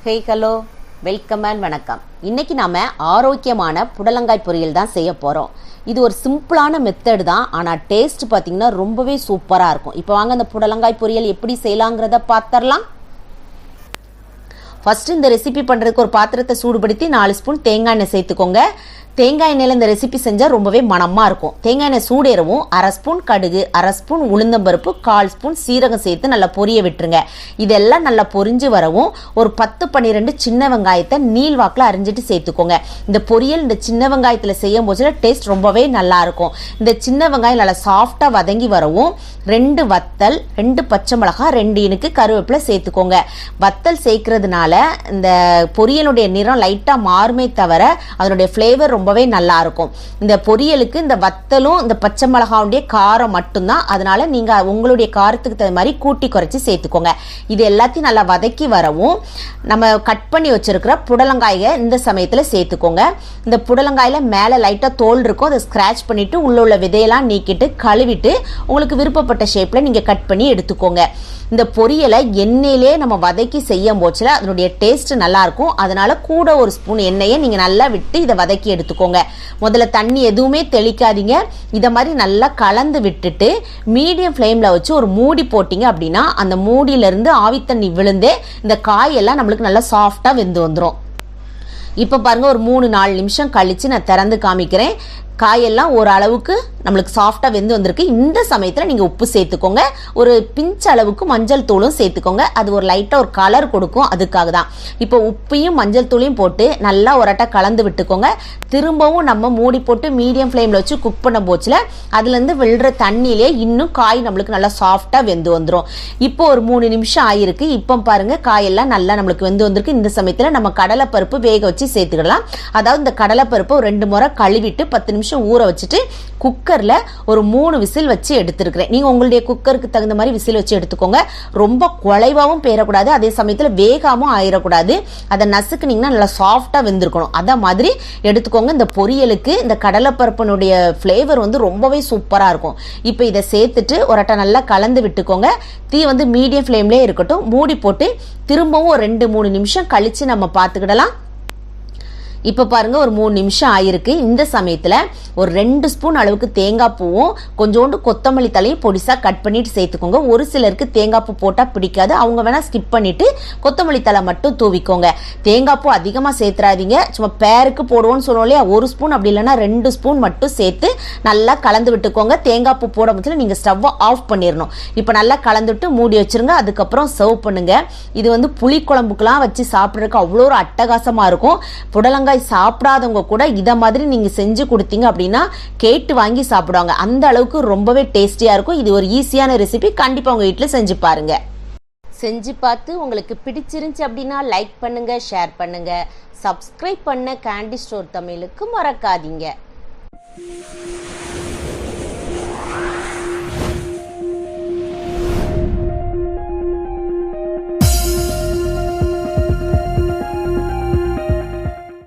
Hey hello welcome and வணக்கம். இன்னைக்கு நாம ஆரோக்கியமான புடலங்காய் பொரியல் தான் செய்ய போகிறோம். இது ஒரு சிம்பிளான மெத்தட் தான், ஆனால் டேஸ்ட் பார்த்தீங்கன்னா ரொம்பவே சூப்பராக இருக்கும். இப்போ வாங்க அந்த புடலங்காய் பொரியல் எப்படி செய்யலாங்கிறத பார்த்துடலாம். ஃபஸ்ட்டு இந்த ரெசிபி பண்ணுறதுக்கு ஒரு பாத்திரத்தை சூடுபடுத்தி 4 ஸ்பூன் தேங்காய் எண்ணெய் சேர்த்துக்கோங்க. தேங்காய் எண்ணெயில் இந்த ரெசிபி செஞ்சால் ரொம்பவே மணமாக இருக்கும். தேங்காய் எண்ணெய் சூடேறவும் 1/2 ஸ்பூன் கடுகு, 1/2 ஸ்பூன் உளுந்தம்பருப்பு, 1/4 ஸ்பூன் சீரகம் சேர்த்து நல்லா பொரிய விட்டுருங்க. இதெல்லாம் நல்லா பொரிஞ்சு வரவும் ஒரு 10-12 சின்ன வெங்காயத்தை நீள்வாக்கில் அரிஞ்சிட்டு சேர்த்துக்கோங்க. இந்த பொரியல் இந்த சின்ன வெங்காயத்தில் செய்யும் போது டேஸ்ட் ரொம்பவே நல்லா இருக்கும். இந்த சின்ன வெங்காயம் நல்லா சாஃப்டாக வதங்கி வரவும் 2 வத்தல், 2 பச்சை மிளகாய், 2 இனுக்கு கருவேப்பிலை சேர்த்துக்கோங்க. வத்தல் சேர்க்கறதுனால இந்த பொரியலுடைய நிறம் லைட்டாக மாறுமே தவிர அதனுடைய ஃப்ளேவர் ரொம்பவே நல்லா இருக்கும். இந்த பொரியலுக்கு இந்த வத்தலும் இந்த பச்சை மிளகாவுடைய காரம் மட்டும்தான், அதனால நீங்க உங்களுடைய காரத்துக்கு தகுந்த மாதிரி கூட்டி குறைச்சி சேர்த்துக்கோங்க. இது எல்லாத்தையும் நல்லா வதக்கி வரவும் நம்ம கட் பண்ணி வச்சிருக்கிற புடலங்காயை இந்த சமயத்துல சேர்த்துக்கோங்க. இந்த புடலங்காயில மேல லைட்டா தோல் இருக்கும், அதை ஸ்கிராச் பண்ணிட்டு உள்ள விதையெல்லாம் நீக்கிட்டு கழுவிட்டு உங்களுக்கு விருப்பப்பட்ட ஷேப்ல நீங்க கட் பண்ணி எடுத்துக்கோங்க. இந்த பொரியலை எண்ணெயிலே நம்ம வதக்கி செய்யும் போச்சுல அதனுடைய டேஸ்ட் நல்லா இருக்கும். அதனால கூட ஒரு ஸ்பூன் எண்ணெயை நீங்க நல்லா விட்டு இதை வதக்கி எடுத்துக்கோங்க. முதல்ல தண்ணி எதுவுமே தெளிக்காதீங்க. இதை மாதிரி நல்லா கலந்து விட்டுட்டு மீடியம் ஃப்ளேம்ல வச்சு ஒரு மூடி போட்டீங்க அப்படின்னா அந்த மூடியில இருந்து ஆவி தண்ணி விழுந்து இந்த காயெல்லாம் நம்மளுக்கு நல்லா சாஃப்டா வெந்து வந்துடும். இப்போ பாருங்க, ஒரு 3-4 நிமிஷம் கழிச்சு நான் திறந்து காமிக்கிறேன். காயெல்லாம் ஓரளவுக்கு நம்மளுக்கு சாஃப்டாக வெந்து வந்திருக்கு. இந்த சமயத்தில் நீங்கள் உப்பு சேர்த்துக்கோங்க. ஒரு பிஞ்ச் அளவுக்கு மஞ்சள் தூளும் சேர்த்துக்கோங்க. அது ஒரு லைட்டாக ஒரு கலர் கொடுக்கும், அதுக்காக தான். இப்போ உப்பையும் மஞ்சள் தூளையும் போட்டு நல்லா ஒரட்டை கலந்து விட்டுக்கோங்க. திரும்பவும் நம்ம மூடி போட்டு மீடியம் ஃப்ளேமில் வச்சு குக் பண்ண போச்சுல அதுலேருந்து விழுற தண்ணியிலே இன்னும் காய் நம்மளுக்கு நல்லா சாஃப்டாக வெந்து வந்துடும். இப்போ ஒரு 3 நிமிஷம் ஆயிருக்கு. இப்போ பாருங்க, காயெல்லாம் நல்லா நம்மளுக்கு வெந்து வந்திருக்கு. இந்த சமயத்தில் நம்ம கடலைப்பருப்பு வேக வச்சு சேர்த்துக்கிடலாம். அதாவது இந்த கடலைப்பருப்பு ஒரு 2 முறை கழுவிட்டு 10 நிமிஷம் ஊற வச்சுட்டு குக்கர்ல ஒரு 3 விசில் வச்சு எடுத்துருக்கிறேன். நீங்க உங்களுடைய குக்கருக்கு தகுந்த மாதிரி விசில் வச்சு எடுத்துக்கோங்க. ரொம்ப குழைவாவும் பேரக்கூடாது, அதே சமயத்தில் வேகாமும் ஆயிடக்கூடாது. அதை நசுக்குனீங்கன்னா நல்லா சாஃப்டா வெந்திருக்கணும். அத மாதிரி எடுத்துக்கோங்க. இந்த பொரியலுக்கு இந்த கடலைப்பருப்பினுடைய ஃப்ளேவர் வந்து ரொம்பவே சூப்பரா இருக்கும். இப்போ இதை சேர்த்துட்டு ஒரட்டை நல்லா கலந்து விட்டுக்கோங்க. தீ வந்து மீடியம் ஃப்ளேம்லேயே இருக்கட்டும். மூடி போட்டு திரும்பவும் ஒரு 2-3 நிமிஷம் கழிச்சு நம்ம பார்த்துக்கிடலாம். இப்போ பாருங்க, ஒரு 3 நிமிஷம் ஆயிருக்கு. இந்த சமயத்தில் ஒரு 2 ஸ்பூன் அளவுக்கு தேங்காய் பூவும் கொஞ்சோண்டு கொத்தமல்லி தலையும் பொடிசா கட் பண்ணிட்டு சேர்த்துக்கோங்க. ஒரு சிலருக்கு தேங்காய் பூ போட்டால் பிடிக்காது, அவங்க வேணா ஸ்கிப் பண்ணிட்டு கொத்தமல்லி தலை மட்டும் தூவிக்கோங்க. தேங்காய் பூ அதிகமாக சேர்த்துறாதீங்க. சும்மா பேருக்கு போடுவோம்னு சொல்லுவோம் இல்லையா, 1 ஸ்பூன் அப்படி இல்லைன்னா 2 ஸ்பூன் மட்டும் சேர்த்து நல்லா கலந்து விட்டுக்கோங்க. தேங்காய் பூ போட பட்சத்தில் நீங்கள் ஸ்டவ்வை ஆஃப் பண்ணிடணும். இப்போ நல்லா கலந்துட்டு மூடி வச்சிருங்க. அதுக்கப்புறம் சர்வ் பண்ணுங்க. இது வந்து புளி குழம்புக்கெல்லாம் வச்சு சாப்பிட்றதுக்கு அவ்வளோ ஒரு அட்டகாசமாக இருக்கும். புடலங்காய் சாப்பிடாதவங்க கூட இத மாதிரி நீங்க செஞ்சு கொடுத்தீங்க அப்படின்னா கேட்டு வாங்கி சாப்பிடுவாங்க. அந்த அளவுக்கு ரொம்பவே டேஸ்டியா இருக்கும். இது ஒரு ஈஸியான ரெசிபி, கண்டிப்பா உங்க வீட்டில் செஞ்சு பாருங்க. செஞ்சு பார்த்து உங்களுக்கு பிடிச்சிருந்துச்சு அப்படின்னா லைக் பண்ணுங்க, ஷேர் பண்ணுங்க, சப்ஸ்கிரைப் பண்ண கேண்டி ஸ்டோர் தமிழுக்கு மறக்காதீங்க.